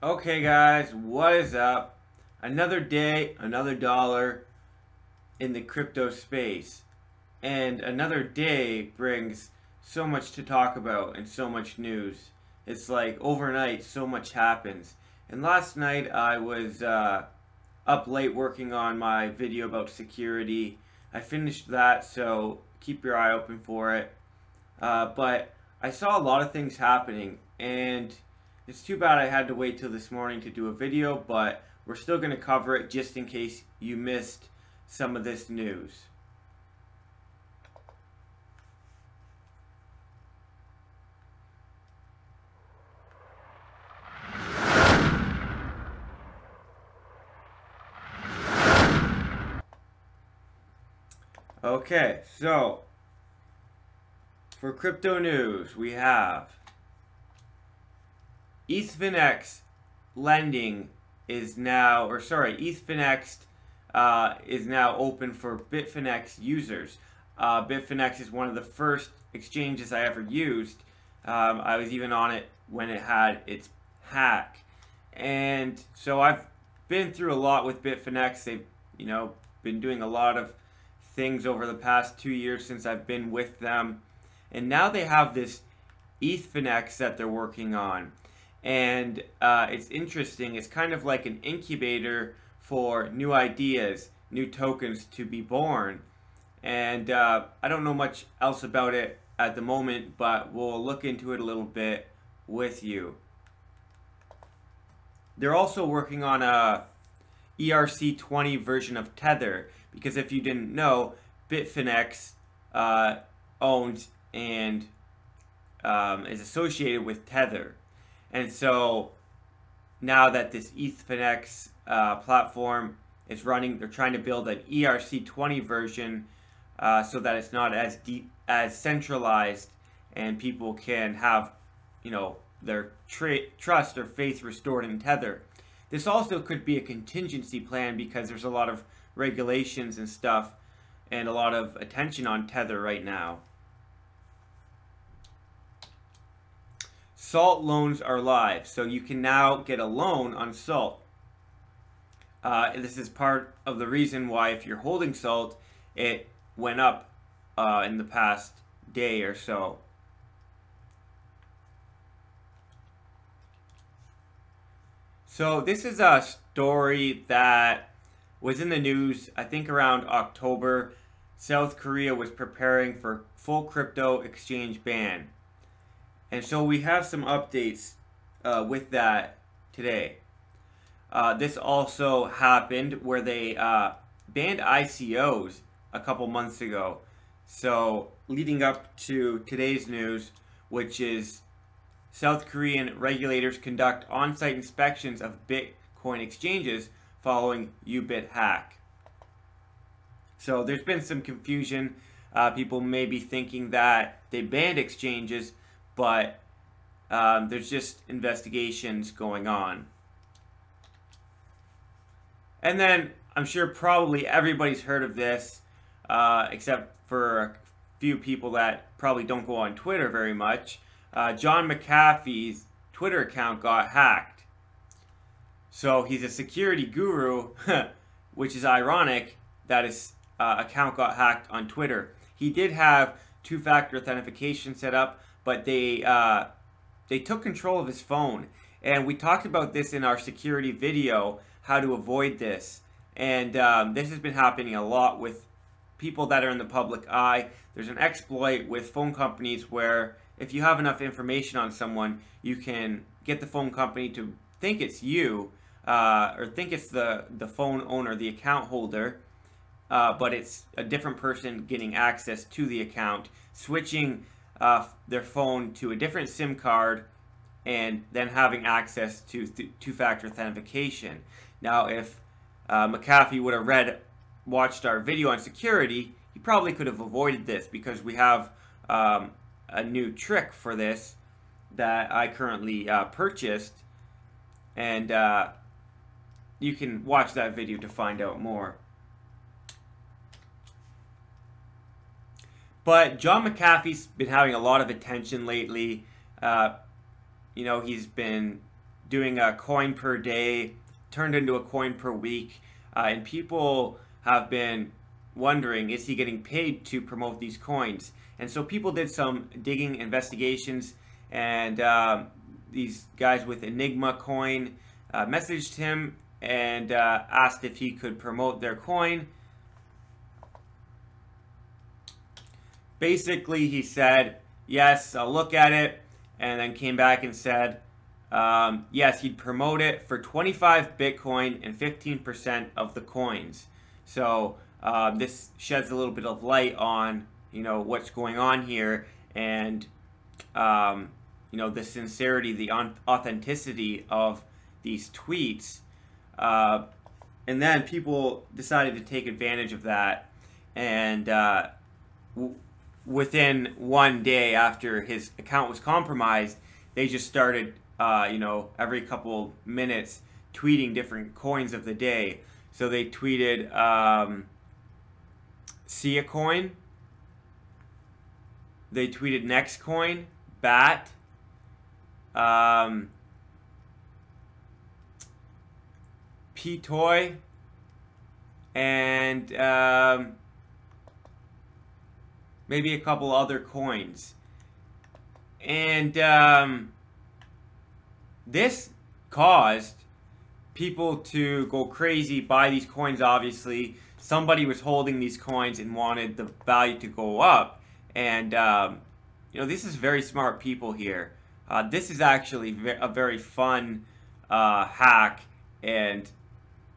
Okay guys, what is up? Another day, another dollar in the crypto space. And another day brings so much to talk about and so much news. It's like overnight so much happens. And last night I was up late working on my video about security. I finished that, so keep your eye open for it. But I saw a lot of things happening, and it's too bad I had to wait till this morning to do a video, but we're still going to cover it just in case you missed some of this news. Okay, so for crypto news, we have ETHfinex lending is now, ETHfinex is now open for Bitfinex users. Bitfinex is one of the first exchanges I ever used. I was even on it when it had its hack. And so I've been through a lot with Bitfinex. They've, been doing a lot of things over the past 2 years since I've been with them. And now they have this ETHfinex that they're working on. And it's interesting. It's kind of like an incubator for new ideas, new tokens to be born. And I don't know much else about it at the moment, but we'll look into it a little bit with you. They're also working on a ERC20 version of Tether, because if you didn't know, Bitfinex owns and is associated with Tether. And so now that this ETHfinex platform is running, they're trying to build an ERC20 version so that it's not as centralized, and people can have, their trust or faith restored in Tether. This also could be a contingency plan because there's a lot of regulations and stuff and a lot of attention on Tether right now. Salt loans are live, so you can now get a loan on Salt. This is part of the reason why, if you're holding Salt, it went up in the past day or so. So this is a story that was in the news, I think around October. South Korea was preparing for full crypto exchange ban. And so we have some updates with that today. This also happened where they banned ICOs a couple months ago. So leading up to today's news, which is South Korean regulators conduct on-site inspections of Bitcoin exchanges following Ubit hack. So there's been some confusion. People may be thinking that they banned exchanges, but there's just investigations going on. And then I'm sure probably everybody's heard of this, except for a few people that probably don't go on Twitter very much. John Mcafee's Twitter account got hacked. So he's a security guru, which is ironic that his account got hacked on Twitter. He did have two-factor authentication set up, but they took control of his phone. And we talked about this in our security video, how to avoid this. And this has been happening a lot with people that are in the public eye. There's an exploit with phone companies where if you have enough information on someone, you can get the phone company to think it's you, or think it's the phone owner, the account holder, but it's a different person getting access to the account, switching their phone to a different SIM card, and then having access to two-factor authentication. Now, if Mcafee would have watched our video on security, he probably could have avoided this, because we have a new trick for this that I currently purchased, and you can watch that video to find out more. But John Mcafee's been having a lot of attention lately. He's been doing a coin per day, turned into a coin per week, and people have been wondering, is he getting paid to promote these coins? And so people did some digging investigations, and these guys with Enigma Coin messaged him and asked if he could promote their coin. Basically, he said, yes, I'll look at it, and then came back and said, yes, he'd promote it for 25 Bitcoin and 15% of the coins. So this sheds a little bit of light on, you know, what's going on here, and you know, the sincerity, the authenticity of these tweets. And then people decided to take advantage of that, and within one day after his account was compromised, they just started, you know, every couple minutes tweeting different coins of the day. So they tweeted Sia coin, they tweeted Next coin, BAT, P-Toy, and maybe a couple other coins. And this caused people to go crazy, buy these coins. Obviously, somebody was holding these coins and wanted the value to go up. And you know, this is very smart people here. This is actually a very fun hack, and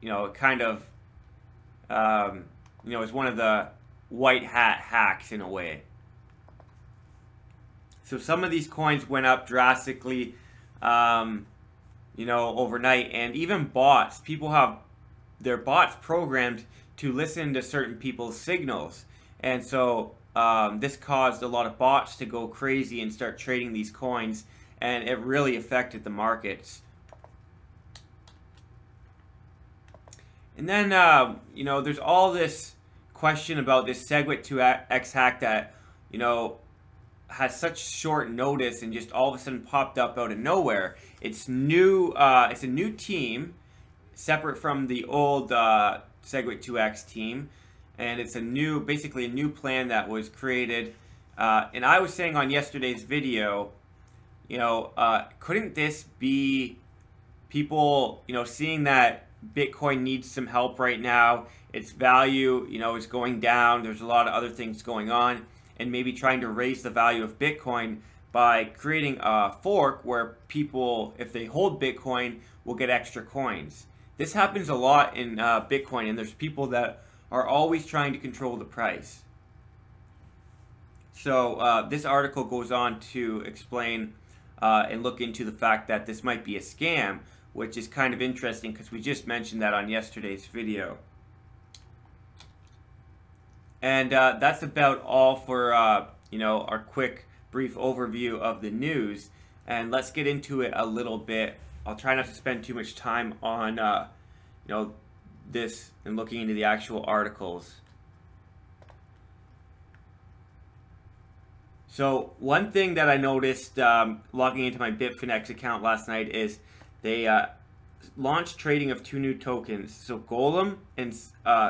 you know, it kind of you know, it's one of the white hat hacks in a way. So some of these coins went up drastically, you know, overnight, and even bots. People have their bots programmed to listen to certain people's signals, and so this caused a lot of bots to go crazy and start trading these coins, and it really affected the markets. And then you know, there's all this question about this Segwit2X hack that, you know, has such short notice and just all of a sudden popped up out of nowhere. It's new. It's a new team, separate from the old Segwit2X team, and it's a new, basically a new plan that was created. And I was saying on yesterday's video, you know, couldn't this be people, you know, seeing that Bitcoin needs some help right now, its value, you know, is going down, there's a lot of other things going on, and maybe trying to raise the value of Bitcoin by creating a fork where people, if they hold Bitcoin, will get extra coins. This happens a lot in Bitcoin, and there's people that are always trying to control the price. So this article goes on to explain and look into the fact that this might be a scam, which is kind of interesting because we just mentioned that on yesterday's video. And that's about all for you know, our quick brief overview of the news, and let's get into it a little bit. I'll try not to spend too much time on you know, this and looking into the actual articles. So one thing that I noticed logging into my Bitfinex account last night is they launched trading of two new tokens, so Golem and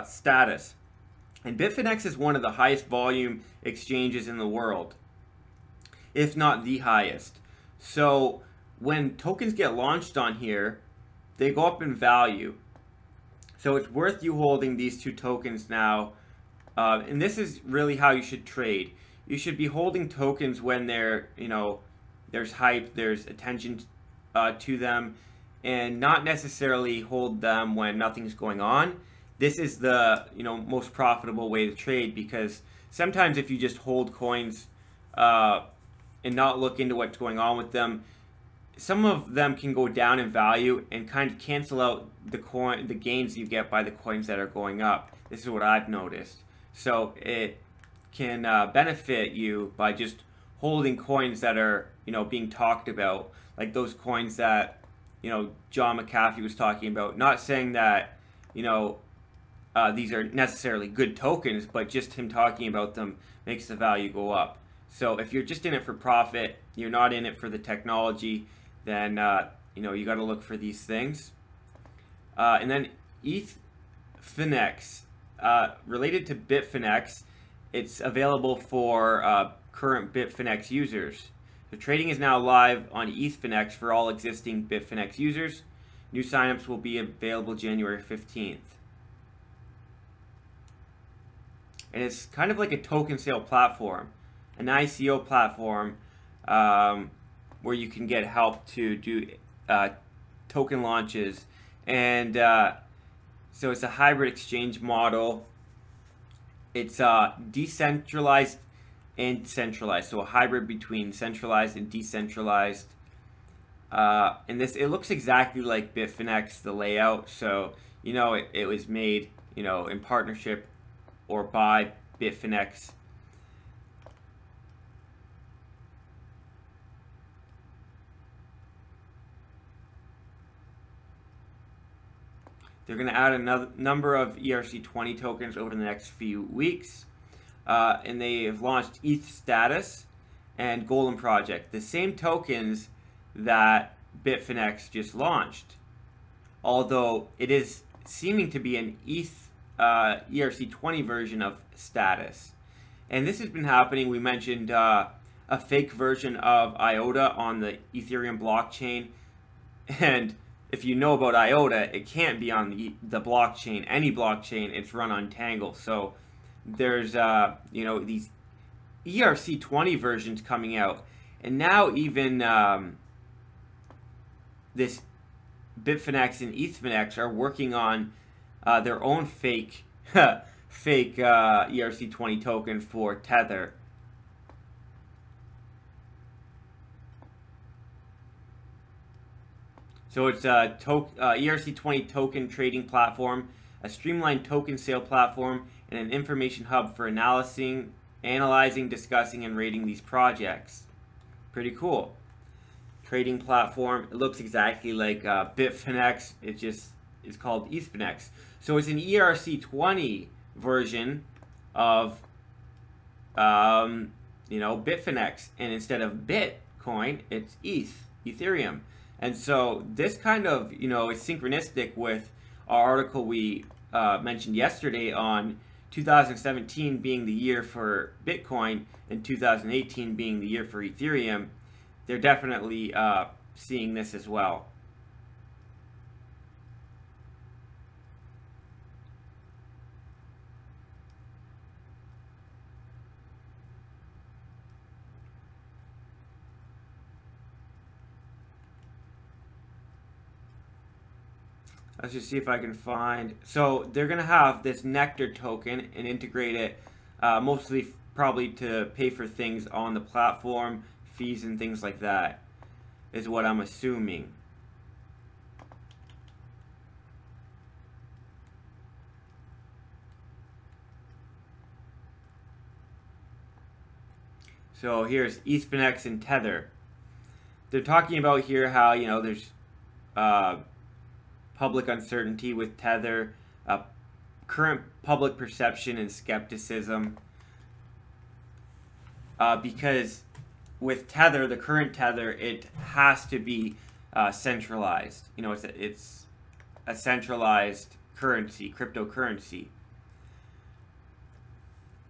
Status. And Bitfinex is one of the highest volume exchanges in the world, if not the highest. So when tokens get launched on here, they go up in value. So it's worth you holding these two tokens now. And this is really how you should trade. You should be holding tokens when they're, you know, there's hype, there's attention to them, and not necessarily hold them when nothing's going on. This is the, you know, most profitable way to trade, because sometimes if you just hold coins and not look into what's going on with them, some of them can go down in value and kind of cancel out the gains you get by the coins that are going up. This is what I've noticed. So it can benefit you by just holding coins that are, you know, being talked about, like those coins that, you know, John Mcafee was talking about. Not saying that, you know, these are necessarily good tokens, but just him talking about them makes the value go up. So if you're just in it for profit, you're not in it for the technology, then you know, you got to look for these things. And then ETHfinex, related to Bitfinex, it's available for current Bitfinex users. The trading is now live on ETHfinex for all existing Bitfinex users. New signups will be available January 15th. And it's kind of like a token sale platform, an ICO platform, where you can get help to do token launches. And so it's a hybrid exchange model. It's decentralized and centralized, so a hybrid between centralized and decentralized. And it looks exactly like Bitfinex, the layout. So, you know, it was made, you know, in partnership or by Bitfinex. They're going to add another number of ERC20 tokens over the next few weeks. And they have launched ETH Status and Golem Project, the same tokens that Bitfinex just launched. Although it is seeming to be an ETH ERC20 version of Status. And this has been happening. We mentioned a fake version of IOTA on the Ethereum blockchain. And if you know about IOTA, it can't be on the blockchain, any blockchain. It's run on Tangle. So there's, you know, these ERC20 versions coming out. And now even this Bitfinex and ETHfinex are working on their own fake ERC20 token for Tether. So it's a ERC20 token trading platform, a streamlined token sale platform, and an information hub for analyzing, discussing, and rating these projects. Pretty cool. Trading platform. It looks exactly like Bitfinex. It just is called ETHfinex. So it's an ERC20 version of you know, Bitfinex, and instead of Bitcoin, it's Ethereum. And so this kind of, you know, is synchronistic with our article we mentioned yesterday on 2017 being the year for Bitcoin and 2018 being the year for Ethereum. They're definitely seeing this as well. Let's just see if I can find. So they're going to have this Nectar token and integrate it mostly probably to pay for things on the platform, fees and things like that, is what I'm assuming. So here's ETHfinex and Tether. They're talking about here how, you know, there's public uncertainty with Tether, current public perception and skepticism, because with Tether, the current Tether, it has to be centralized. You know, it's a centralized currency, cryptocurrency.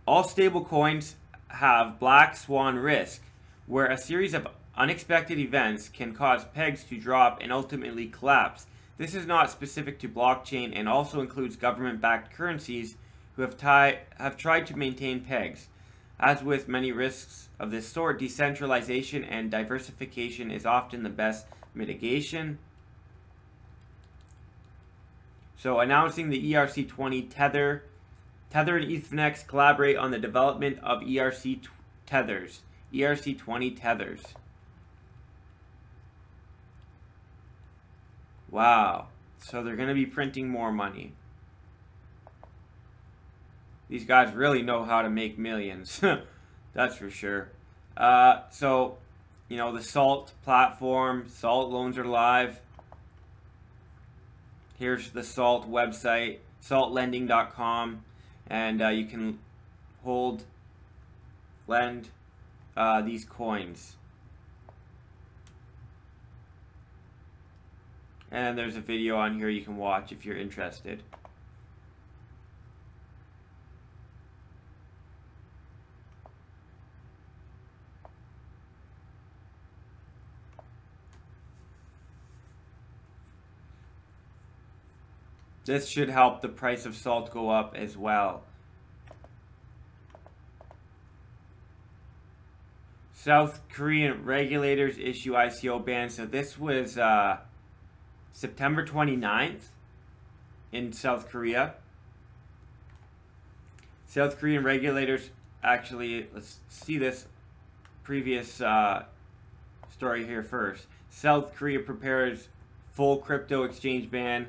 All stable coins have black swan risk, where a series of unexpected events can cause pegs to drop and ultimately collapse. This is not specific to blockchain and also includes government-backed currencies who have tried to maintain pegs. As with many risks of this sort, decentralization and diversification is often the best mitigation. So announcing the ERC20 Tether. Tether and ETHfinex collaborate on the development of ERC tethers. ERC20 tethers. Wow. So they're going to be printing more money. These guys really know how to make millions. That's for sure. So, you know, the Salt platform, Salt loans are live. Here's the Salt website, saltlending.com. And you can lend these coins. And there's a video on here you can watch if you're interested. This should help the price of salt go up as well. South Korean regulators issue ICO ban. So this was September 29th in South Korea. South Korean regulators actually, let's see this previous story here first. South Korea prepares full crypto exchange ban.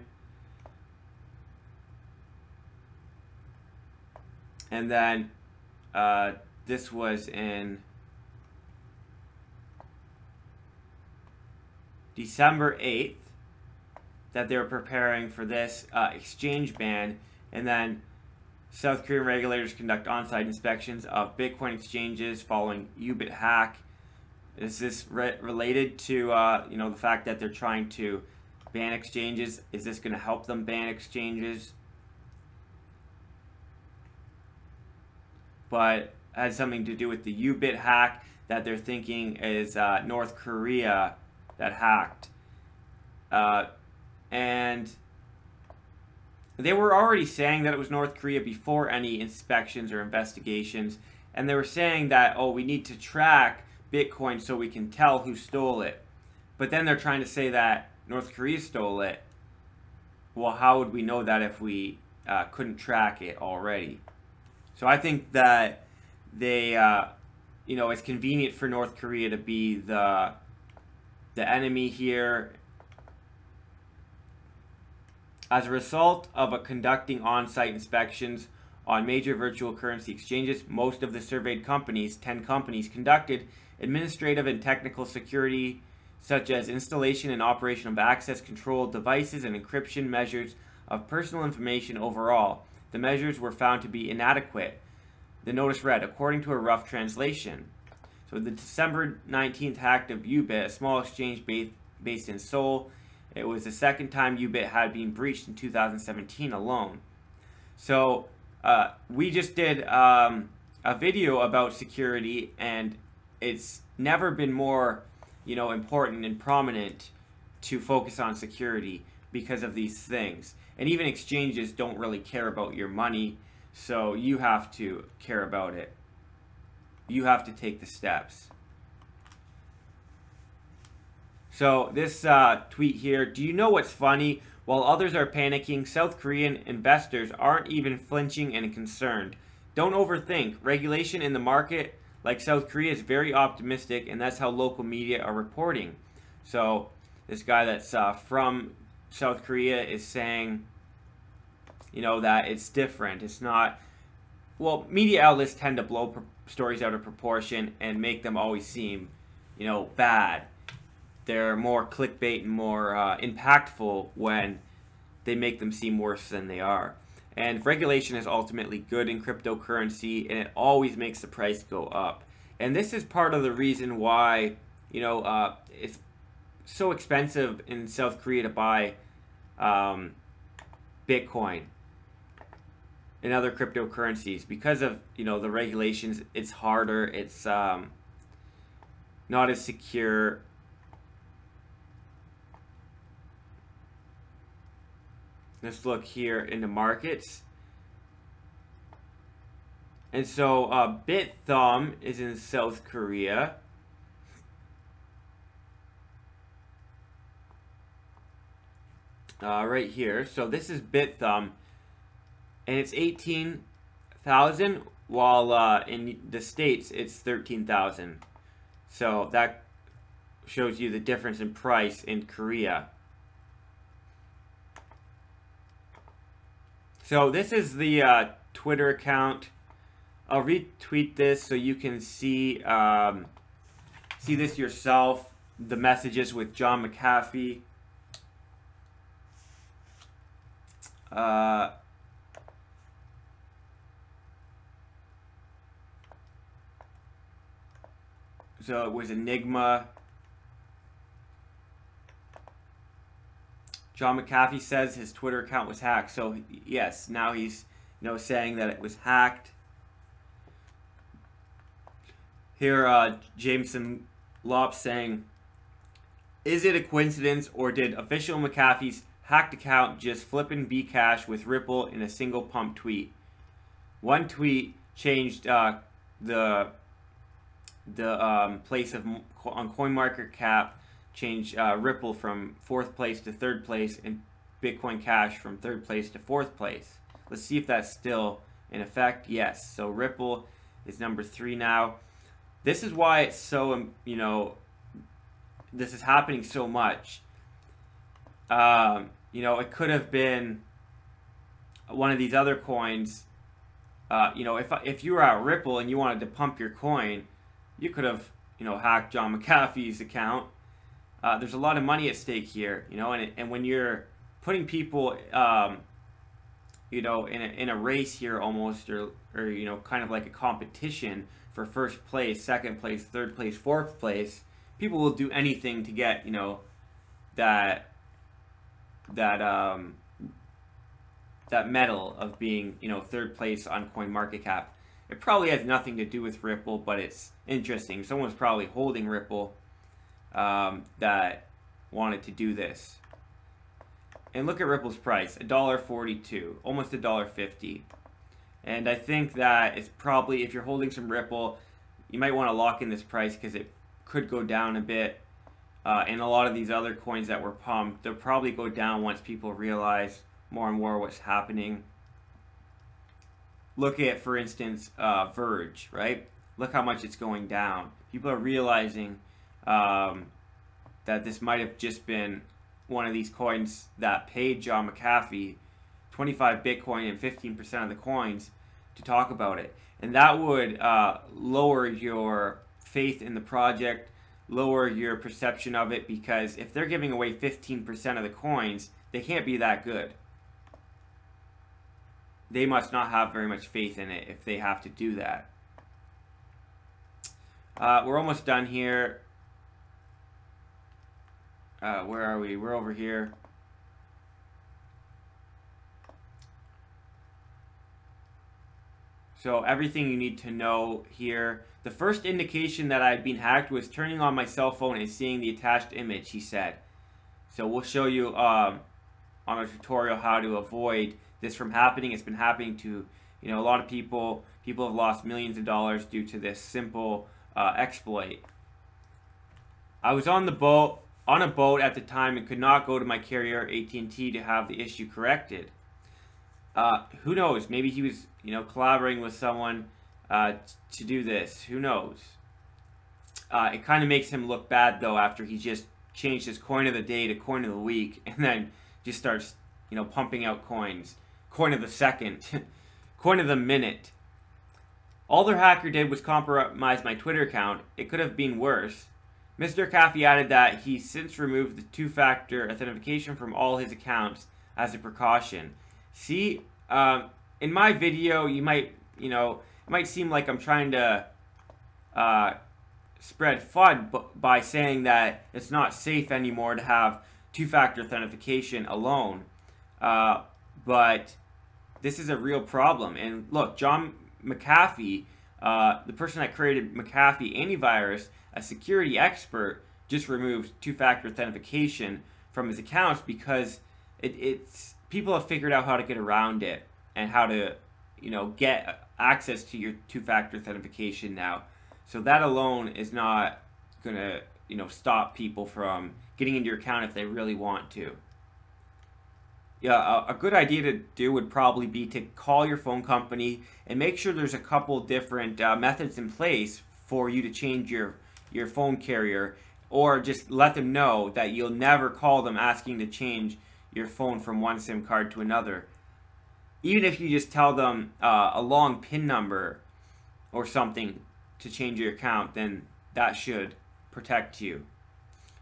And then this was in December 8th that they were preparing for this exchange ban. And then South Korean regulators conduct on-site inspections of Bitcoin exchanges following Ubit hack. Is this related to the fact that they're trying to ban exchanges? Is this going to help them ban exchanges? But it has something to do with the Ubit hack that they're thinking is North Korea that hacked. And they were already saying that it was North Korea before any inspections or investigations. And they were saying that, oh, we need to track Bitcoin so we can tell who stole it. But then they're trying to say that North Korea stole it. Well, how would we know that if we couldn't track it already? So I think that they, it's convenient for North Korea to be the enemy here. As a result of conducting on-site inspections on major virtual currency exchanges, most of the surveyed companies, 10 companies, conducted administrative and technical security, such as installation and operation of access control devices and encryption measures of personal information overall. The measures were found to be inadequate. The notice read, according to a rough translation. So the December 19th hack of Ubit, a small exchange based in Seoul. It was the second time Ubit had been breached in 2017 alone. So we just did a video about security, and it's never been more, important and prominent to focus on security because of these things. And even exchanges don't really care about your money, so you have to care about it. You have to take the steps. So this tweet here, do you know what's funny? While others are panicking, South Korean investors aren't even flinching and concerned. Don't overthink. Regulation in the market like South Korea is very optimistic, and that's how local media are reporting. So this guy that's from South Korea is saying, that it's different. It's not, well, media outlets tend to blow stories out of proportion and make them always seem, bad. They're more clickbait and more impactful when they make them seem worse than they are. And regulation is ultimately good in cryptocurrency, and it always makes the price go up. And this is part of the reason why, it's so expensive in South Korea to buy Bitcoin and other cryptocurrencies, because of, the regulations. It's harder. It's not as secure. Let's look here into markets. And so BitThumb is in South Korea. Right here. So this is BitThumb. And it's 18,000, while in the States it's 13,000. So that shows you the difference in price in Korea. So this is the Twitter account. I'll retweet this so you can see this yourself. The messages with John Mcafee. So it was Enigma. John Mcafee says his Twitter account was hacked. So yes, now he's saying that it was hacked. Here, Jameson Lopp saying, is it a coincidence or did official Mcafee's hacked account just flippin' Bcash with Ripple in a single pump tweet? One tweet changed the place of on CoinMarketCap, changed Ripple from 4th place to 3rd place and Bitcoin Cash from 3rd place to 4th place. Let's see if that's still in effect. Yes, so Ripple is number 3 now. This is why it's so, this is happening so much. It could have been one of these other coins. If you were at Ripple and you wanted to pump your coin, you could have, hacked John Mcafee's account. There's a lot of money at stake here, and when you're putting people, in a race here almost, or kind of like a competition for 1st place, 2nd place, 3rd place, 4th place, people will do anything to get, that medal of being, 3rd place on CoinMarketCap. It probably has nothing to do with Ripple, but it's interesting. Someone's probably holding Ripple that wanted to do this. And look at Ripple's price, $1.42, almost $1.50. And I think that it's probably, if you're holding some Ripple, you might want to lock in this price because it could go down a bit. And a lot of these other coins that were pumped, they'll probably go down once people realize more and more what's happening. Look at, for instance, Verge, right? Look how much it's going down. People are realizing that this might have just been one of these coins that paid John Mcafee 25 Bitcoin and 15% of the coins to talk about it. And that would lower your faith in the project, lower your perception of it, because if they're giving away 15% of the coins, they can't be that good. They must not have very much faith in it if they have to do that. We're almost done here. Where are we? We're over here. So everything you need to know here. The first indication that I'd been hacked was turning on my cell phone and seeing the attached image, he said. So we'll show you on a tutorial how to avoid this from happening. It's been happening to a lot of people. People have lost millions of dollars due to this simple exploit. I was on a boat at the time and could not go to my carrier AT&T to have the issue corrected. Who knows? Maybe he was, collaborating with someone to do this. Who knows? It kind of makes him look bad though after he just changed his coin of the day to coin of the week and then just starts, pumping out coins. Coin of the second, coin of the minute. All their hacker did was compromise my Twitter account. It could have been worse. Mr. Mcafee added that he since removed the 2-factor authentication from all his accounts as a precaution. See, in my video, you might, it might seem like I'm trying to spread FUD by saying that it's not safe anymore to have 2-factor authentication alone. But this is a real problem. And look, John Mcafee, the person that created Mcafee antivirus, a security expert, just removed 2-factor authentication from his accounts because it's people have figured out how to get around it and how to, get access to your 2-factor authentication now. So that alone is not gonna, stop people from getting into your account if they really want to. Yeah, a good idea to do would probably be to call your phone company and make sure there's a couple different methods in place for you to change your phone carrier, or just let them know that you'll never call them asking to change your phone from one SIM card to another. Even if you just tell them a long PIN number or something to change your account, then that should protect you.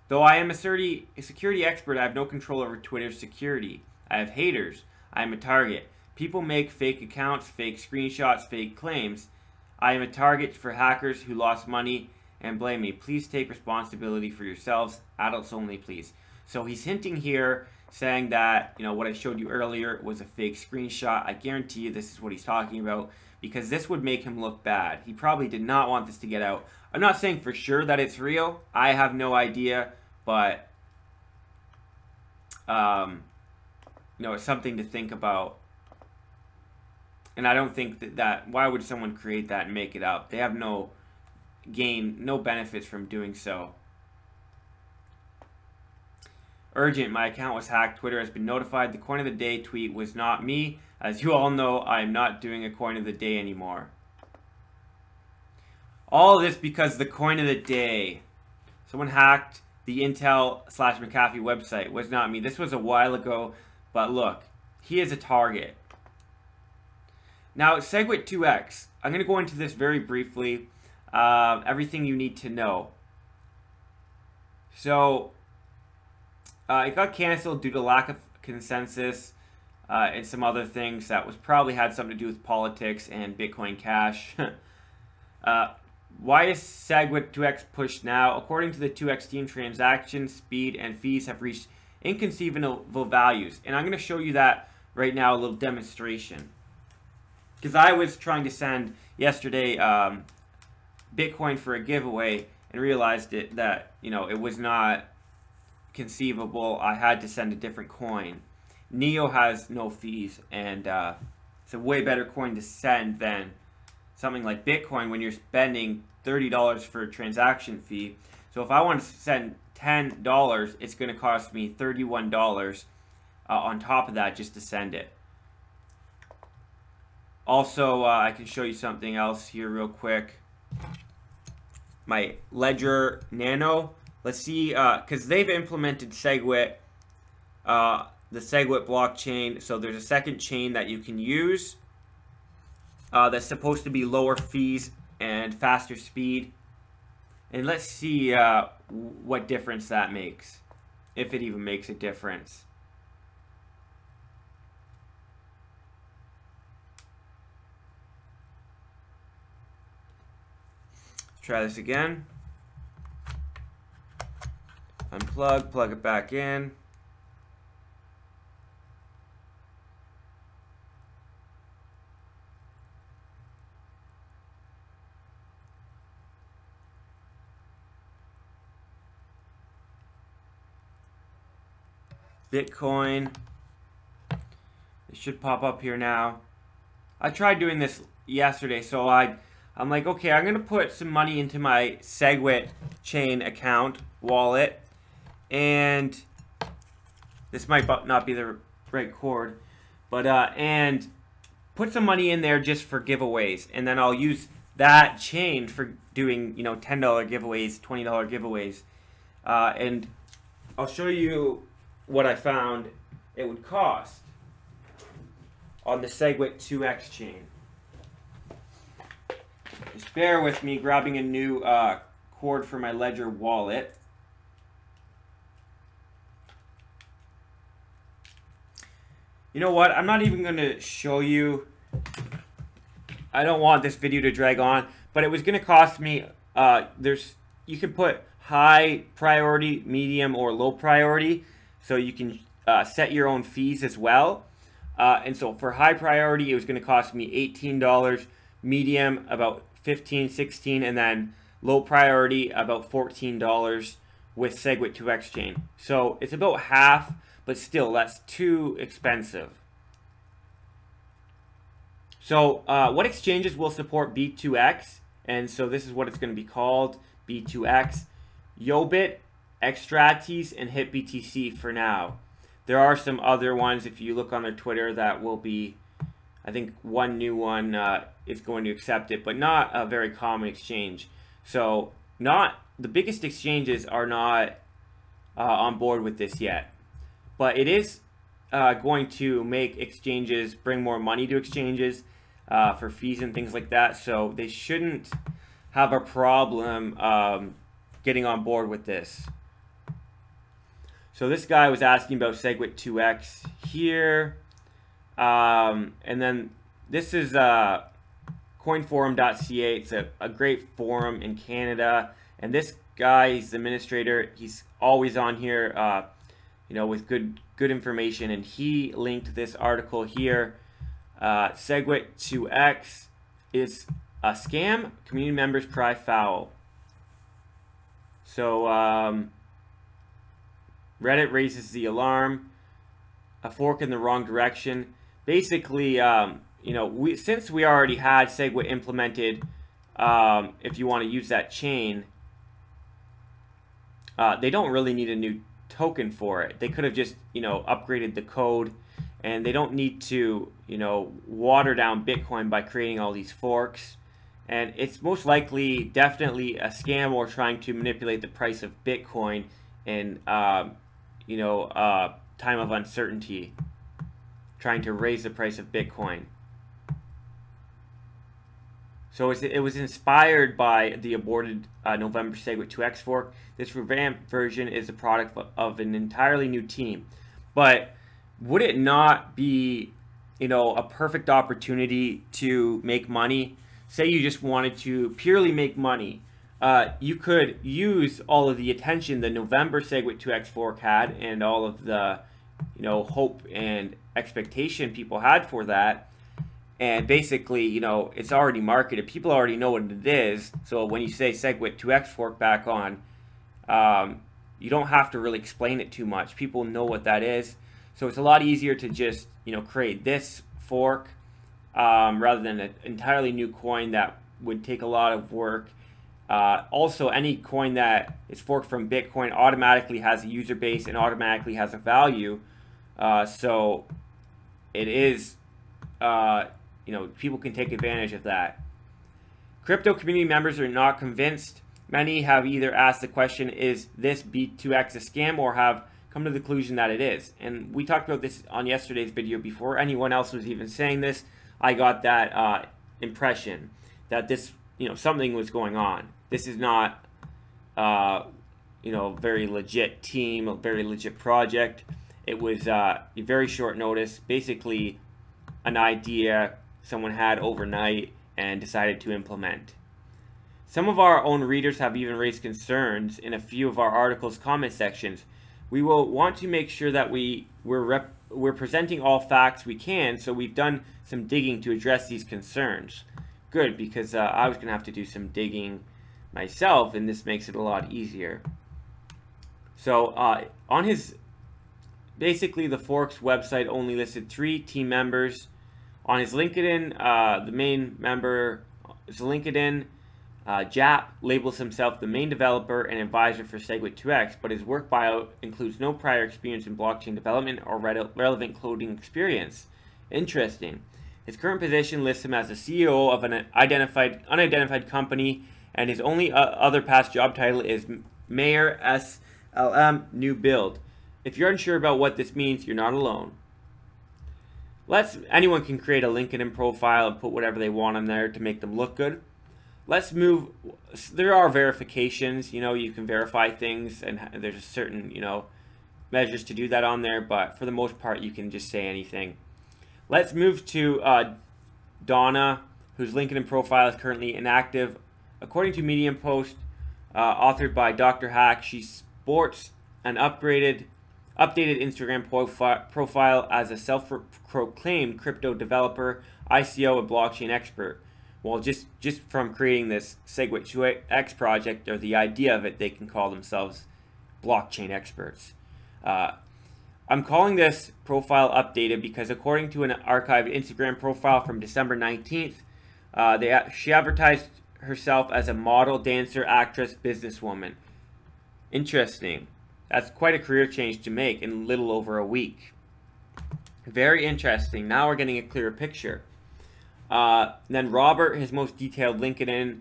Though I am a security expert, I have no control over Twitter's security. I have haters. I am a target. People make fake accounts, fake screenshots, fake claims. I am a target for hackers who lost money and blame me. Please take responsibility for yourselves. Adults only, please. So he's hinting here, saying that, you know, what I showed you earlier was a fake screenshot. I guarantee you this is what he's talking about, because this would make him look bad. He probably did not want this to get out. I'm not saying for sure that it's real. I have no idea, but you know, it's something to think about. And I don't think that why would someone create that and make it up? They have no gain, no benefits from doing so. Urgent, my account was hacked. Twitter has been notified. The coin of the day tweet was not me. As you all know, I am not doing a coin of the day anymore. All this because the coin of the day. Someone hacked the Intel/Mcafee website. It was not me. This was a while ago, but look, he is a target. Now, Segwit2X. I'm going to go into this very briefly. Everything you need to know. So, it got canceled due to lack of consensus and some other things that was probably had something to do with politics and Bitcoin Cash. Why is Segwit2X pushed now? According to the 2X team, transaction speed and fees have reached inconceivable values. And I'm going to show you that right now, a little demonstration. Because I was trying to send yesterday Bitcoin for a giveaway and realized that, you know, it was not conceivable. I had to send a different coin. Neo has no fees, and it's a way better coin to send than something like Bitcoin when you're spending $30 for a transaction fee. So if I want to send $10, it's going to cost me $31 on top of that just to send it. Also, I can show you something else here real quick. My Ledger Nano. Let's see, because they've implemented Segwit, the Segwit blockchain. So there's a second chain that you can use that's supposed to be lower fees and faster speed. And let's see what difference that makes, if it even makes a difference. Try this again. Unplug, plug it back in. Bitcoin. It should pop up here now. I tried doing this yesterday, so I'm like, okay, I'm gonna put some money into my Segwit chain account wallet, and this might not be the right chord, but and put some money in there just for giveaways, and then I'll use that chain for doing, you know, $10 giveaways, $20 giveaways, and I'll show you what I found it would cost on the Segwit2X chain. Just bear with me, grabbing a new cord for my Ledger wallet. You know what? I'm not even going to show you. I don't want this video to drag on, but it was going to cost me. You can put high priority, medium, or low priority, so you can set your own fees as well. And so for high priority, it was going to cost me $18. Medium about $15, $16, and then low priority about $14 with Segwit2X chain. So it's about half, but still that's too expensive. So what exchanges will support B2X? And so this is what it's going to be called, B2X. Yobit, Xtratis, and HitBTC for now. There are some other ones, if you look on their Twitter, that will be, I think one new one is going to accept it, but not a very common exchange. So the biggest exchanges are not on board with this yet. But it is going to make exchanges bring more money to exchanges for fees and things like that. So they shouldn't have a problem getting on board with this. So this guy was asking about Segwit2X here. And then this is coinforum.ca. It's a great forum in Canada. And this guy, he's the administrator. He's always on here with good information, and he linked this article here. Segwit2X is a scam. Community members cry foul. So Reddit raises the alarm. A fork in the wrong direction. Basically, since we already had Segwit implemented, if you want to use that chain, they don't really need a new token for it. They could have just, upgraded the code, and they don't need to, water down Bitcoin by creating all these forks. And it's most likely, definitely a scam or trying to manipulate the price of Bitcoin in, time of uncertainty, trying to raise the price of Bitcoin. So it was inspired by the aborted November Segwit2X fork. This revamped version is a product of an entirely new team. But would it not be, a perfect opportunity to make money? Say you just wanted to purely make money. You could use all of the attention the November Segwit2X fork had, and all of the, hope and expectation people had for that. And basically, it's already marketed. People already know what it is. So when you say Segwit2X fork back on, you don't have to really explain it too much. People know what that is. So it's a lot easier to just, create this fork rather than an entirely new coin that would take a lot of work. Also, any coin that is forked from Bitcoin automatically has a user base and automatically has a value. So it is, people can take advantage of that. Crypto community members are not convinced. Many have either asked the question, is this B2X a scam, or have come to the conclusion that it is. And we talked about this on yesterday's video. Before anyone else was even saying this, I got that impression that this, something was going on. This is not, very legit team, a very legit project. It was a very short notice, basically an idea someone had overnight and decided to implement. Some of our own readers have even raised concerns in a few of our articles' comment sections. We will want to make sure that we're presenting all facts we can, so we've done some digging to address these concerns. Good, because I was going to have to do some digging myself, and this makes it a lot easier. So on his, basically the fork's website only listed 3 team members. On his LinkedIn, the main member is LinkedIn. Jap labels himself the main developer and advisor for Segwit2X, but his work bio includes no prior experience in blockchain development or relevant coding experience. Interesting. His current position lists him as the CEO of an unidentified company, and his only other past job title is Mayor SLM New Build. If you're unsure about what this means, you're not alone. Anyone can create a LinkedIn profile and put whatever they want on there to make them look good. Let's move. There are verifications, you can verify things, and there's a certain, measures to do that on there, but for the most part, you can just say anything. Let's move to Donna, whose LinkedIn profile is currently inactive. According to Medium post, authored by Dr. Hack, she sports an updated Instagram profile as a self-proclaimed crypto developer, ICO, and blockchain expert. Well, just from creating this Segwit2X project, or the idea of it, they can call themselves blockchain experts. I'm calling this profile updated because according to an archived Instagram profile from December 19th, she advertised herself as a model, dancer, actress, businesswoman. Interesting. That's quite a career change to make in little over a week. Very interesting. Now we're getting a clearer picture. Then Robert, his most detailed LinkedIn,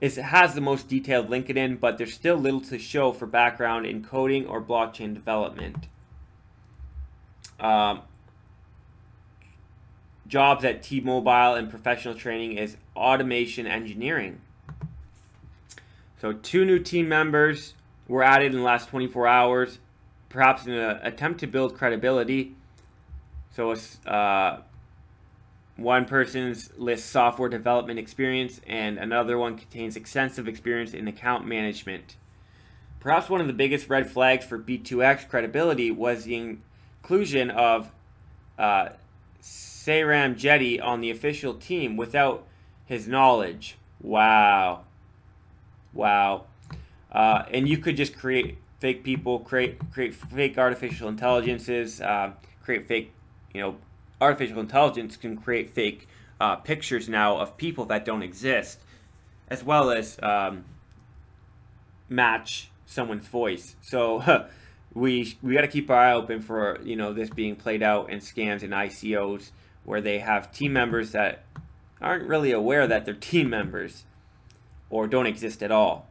has the most detailed LinkedIn, but there's still little to show for background in coding or blockchain development. Jobs at T-Mobile and professional training is automation engineering. So 2 new team members were added in the last 24 hours, perhaps in an attempt to build credibility. So one person's lists software development experience, and another one contains extensive experience in account management. Perhaps one of the biggest red flags for B2X credibility was the inclusion of Seyram Jetty on the official team without his knowledge. Wow. Wow. And you could just create fake people, create fake artificial intelligences, create fake, artificial intelligence can create fake pictures now of people that don't exist, as well as match someone's voice. So we got to keep our eye open for this being played out in scams and ICOs where they have team members that aren't really aware that they're team members or don't exist at all.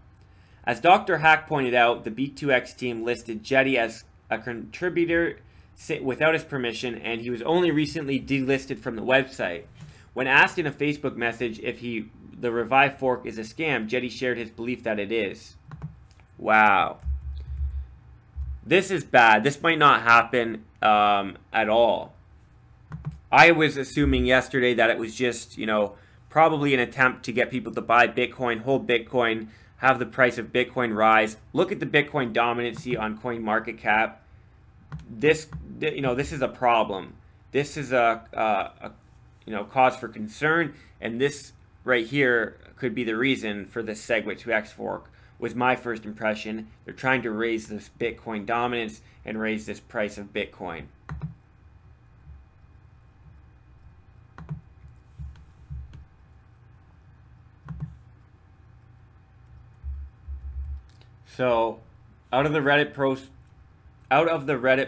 As Dr. Hack pointed out, the B2X team listed Jetty as a contributor without his permission, and he was only recently delisted from the website. When asked in a Facebook message if the Revive fork is a scam, Jetty shared his belief that it is. Wow. This is bad. This might not happen at all. I was assuming yesterday that it was just, probably an attempt to get people to buy Bitcoin, hold Bitcoin, have the price of Bitcoin rise. Look at the Bitcoin dominancy on CoinMarketCap. This is a problem. This is a cause for concern, and this right here could be the reason for the Segwit2X fork. Was my first impression. They're trying to raise this Bitcoin dominance and raise this price of Bitcoin. So, out of the Reddit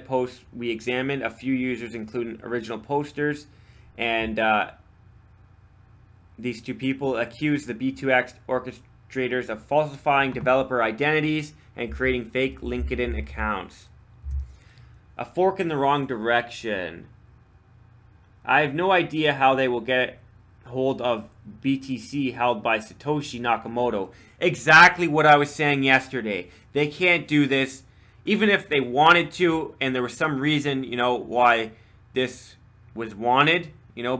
post, we examined a few users, including original posters, and these two people accused the B2X orchestrators of falsifying developer identities and creating fake LinkedIn accounts. A fork in the wrong direction. I have no idea how they will get hold of BTC held by Satoshi Nakamoto. Exactly what I was saying yesterday. They can't do this. Even if they wanted to, and there was some reason, why this was wanted,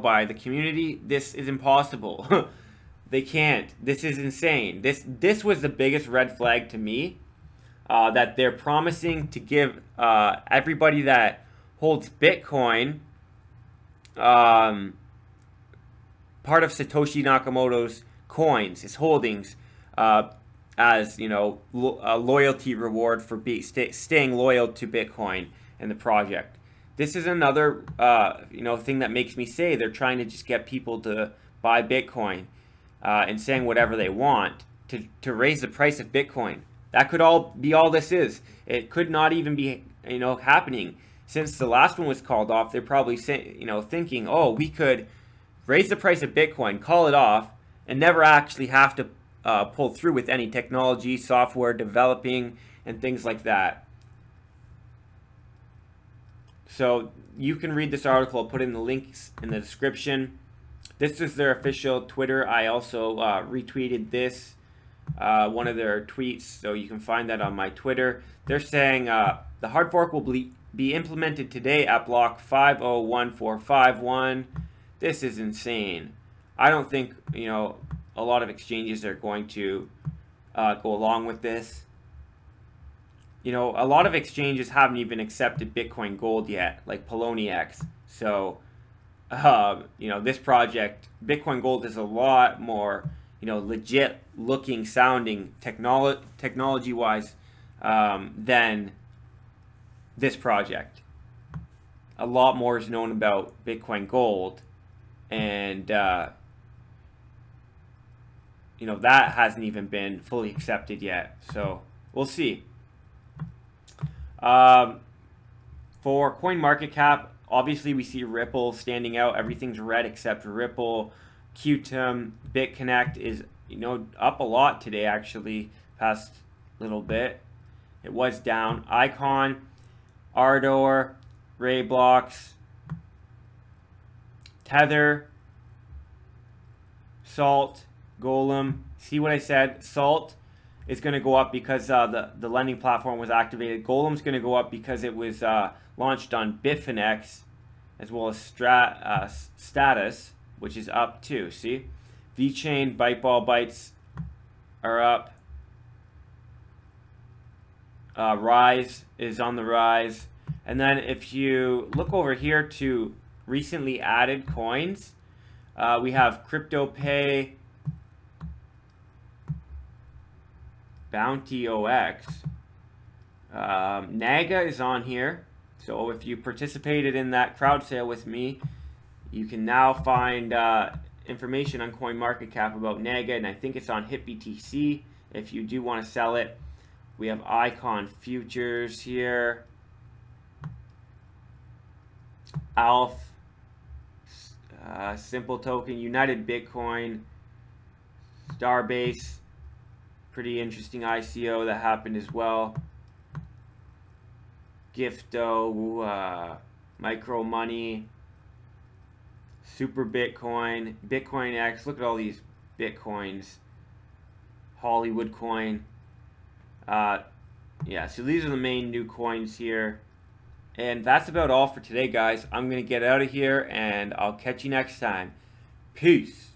by the community, this is impossible. They can't. This is insane. This was the biggest red flag to me, that they're promising to give everybody that holds Bitcoin part of Satoshi Nakamoto's coins, his holdings, as a loyalty reward for staying loyal to Bitcoin and the project. This is another thing that makes me say they're trying to just get people to buy Bitcoin and saying whatever they want to raise the price of Bitcoin. That could all be all this is. It could not even be happening. Since the last one was called off, they're probably thinking, oh, we could raise the price of Bitcoin, call it off, and never actually have to pull through with any technology, software developing, and things like that. So you can read this article. I'll put in the links in the description. This is their official Twitter. I also retweeted this, one of their tweets, so you can find that on my Twitter. They're saying the hard fork will be implemented today at block 501451. This is insane. I don't think, a lot of exchanges are going to go along with this. A lot of exchanges haven't even accepted Bitcoin Gold yet, like Poloniex. So, this project, Bitcoin Gold, is a lot more, legit looking, sounding technology-wise than this project. A lot more is known about Bitcoin Gold, and that hasn't even been fully accepted yet. So we'll see. For CoinMarketCap, obviously we see Ripple standing out. Everything's red except Ripple. Qtum, Bitconnect is up a lot today, actually, past little bit. It was down. Icon, Ardor, Rayblocks, Tether, Salt, Golem. See what I said? Salt is going to go up because the lending platform was activated. Golem's going to go up because it was launched on Bitfinex, as well as Status, which is up too. See? VeChain, Byteball Bytes are up. Rise is on the rise. And then if you look over here to recently added coins, we have Cryptopay, Bounty.OX. Naga is on here. So if you participated in that crowd sale with me, you can now find information on CoinMarketCap about Naga, and I think it's on HitBTC if you do want to sell it. We have Icon Futures here. Alf, Simple Token, United Bitcoin, Starbase, pretty interesting ICO that happened as well. Gifto, Micro Money, Super Bitcoin, BitCoinX. Look at all these Bitcoins. Hollywood Coin. Yeah, so these are the main new coins here. And that's about all for today, guys. I'm going to get out of here, and I'll catch you next time. Peace.